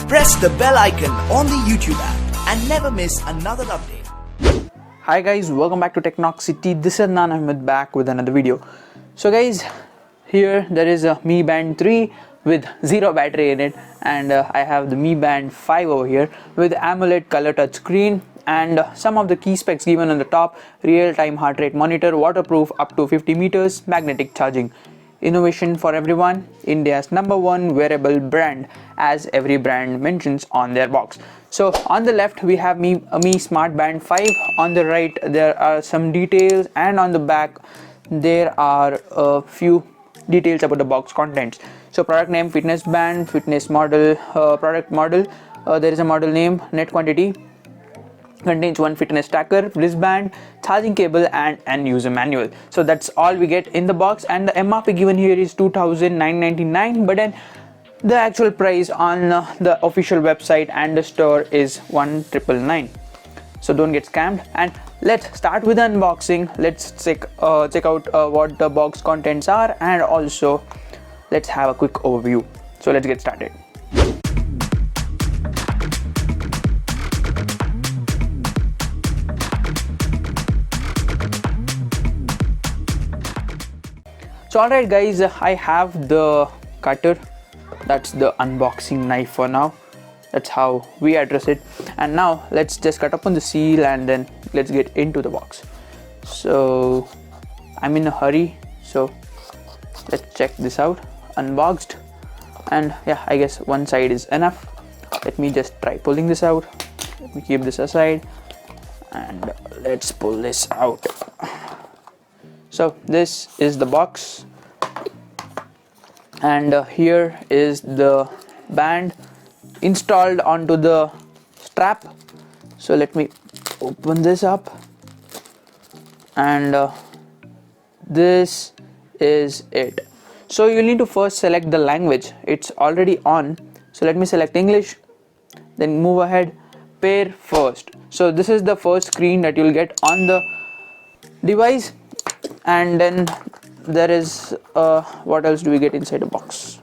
Press the bell icon on the YouTube app and never miss another update. Hi guys, welcome back to Technoxity. This is Adnaan Ahmed back with another video. So guys, here there is a Mi Band 3 with 0 battery in it, and I have the Mi Band 5 over here with AMOLED color touch screen and some of the key specs given on the top: real-time heart rate monitor, waterproof up to 50 meters, magnetic charging. Innovation for everyone, India's #1 wearable brand, as every brand mentions on their box. So on the left we have Mi Smart Band 5, on the right there are some details, and on the back there are a few details about the box contents. So product name fitness band, fitness model, product model, there is a model name, net quantity, contains one fitness tracker, wristband, charging cable, and an user manual. So that's all we get in the box, and the MRP given here is 2,999, but then the actual price on the official website and the store is 1,999. So don't get scammed, and let's start with the unboxing. Let's check out what the box contents are, and also let's have a quick overview. So let's get started. So alright guys, I have the cutter. That's the unboxing knife for now. That's how we address it. And now let's just cut open the seal and then let's get into the box. So I'm in a hurry, so let's check this out. Unboxed, and yeah, I guess one side is enough. Let me just try pulling this out. Let me keep this aside and let's pull this out. So this is the box, and here is the band installed onto the strap. So let me open this up, and this is it. So you need to first select the language. It's already on, so let me select English, then move ahead, pair first. So this is the first screen that you'll get on the device, and then there is what else do we get inside the box?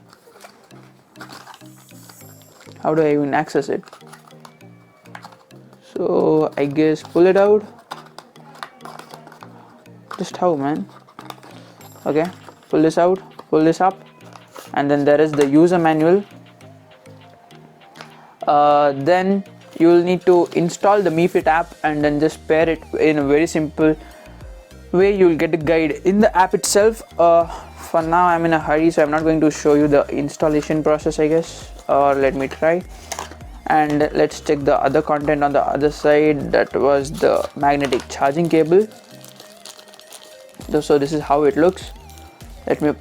How do I even access it? So I guess pull it out. Just how, man? Okay, pull this out, pull this up, and then there is the user manual. Then you will need to install the Mi Fit app and then just pair it in a very simple way. You'll get a guide in the app itself. For now I'm in a hurry, so I'm not going to show you the installation process, I guess, or let me try. And let's check the other content on the other side. That was the magnetic charging cable. So this is how it looks. Let me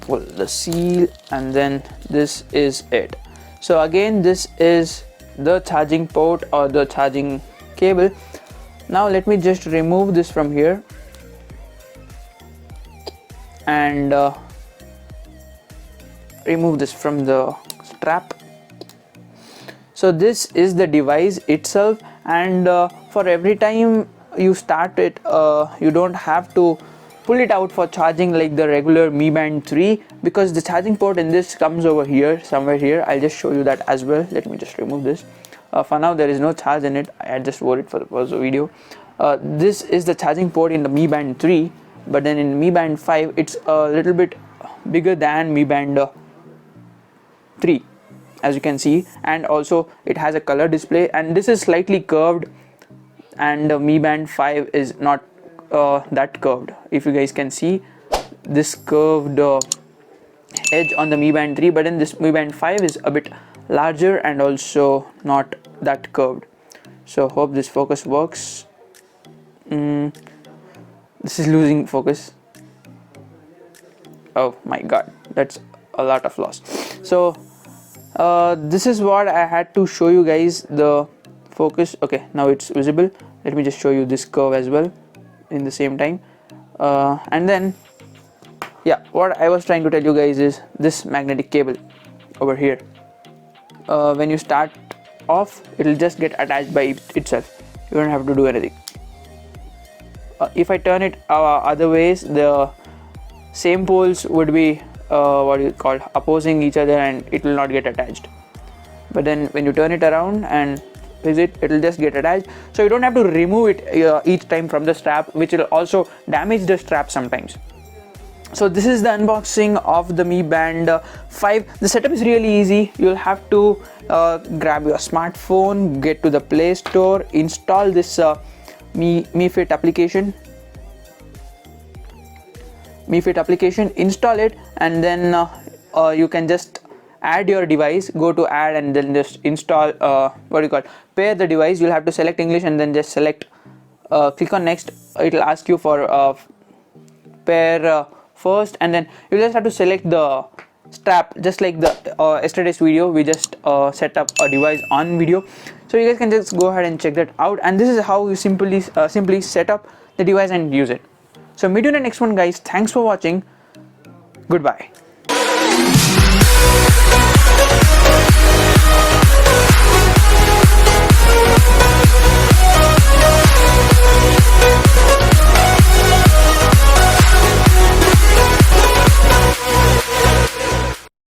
pull the seal, and then this is it. So again, this is the charging port or the charging cable. Now let me just remove this from here and remove this from the strap. So this is the device itself, and for every time you start it, you don't have to pull it out for charging like the regular Mi Band 3, because the charging port in this comes over here, somewhere here. I'll just show you that as well. Let me just remove this. For now there is no charge in it. I just wore it for the video. This is the charging port in the Mi Band 3, but then in Mi Band 5 it's a little bit bigger than Mi Band 3, as you can see, and also it has a color display, and this is slightly curved, and the Mi Band 5 is not that curved. If you guys can see this curved edge on the Mi Band 3, but in this Mi Band 5 is a bit larger and also not that curved. So hope this focus works. This is losing focus. Oh my god, that's a lot of loss. So this is what I had to show you guys, the focus. Okay, now it's visible. Let me just show you this curve as well in the same time, and then yeah, what I was trying to tell you guys is this magnetic cable over here. When you start off, it will just get attached by itself. You don't have to do anything. If I turn it other ways, the same poles would be opposing each other, and it will not get attached. but then when you turn it around and fix it, it will just get attached, so you don't have to remove it each time from the strap, which will also damage the strap sometimes. So this is the unboxing of the Mi Band 5. The setup is really easy. You'll have to grab your smartphone, get to the Play Store, install this Mi Fit application, install it, and then you can just add your device. Go to add and then just install, pair the device. You'll have to select English and then just select, click on next. It will ask you for pair first, and then you just have to select the strap, just like the yesterday's video. We just set up a device on video, so you guys can just go ahead and check that out. And this is how you simply set up the device and use it. So meet you in the next one, guys. Thanks for watching. Goodbye.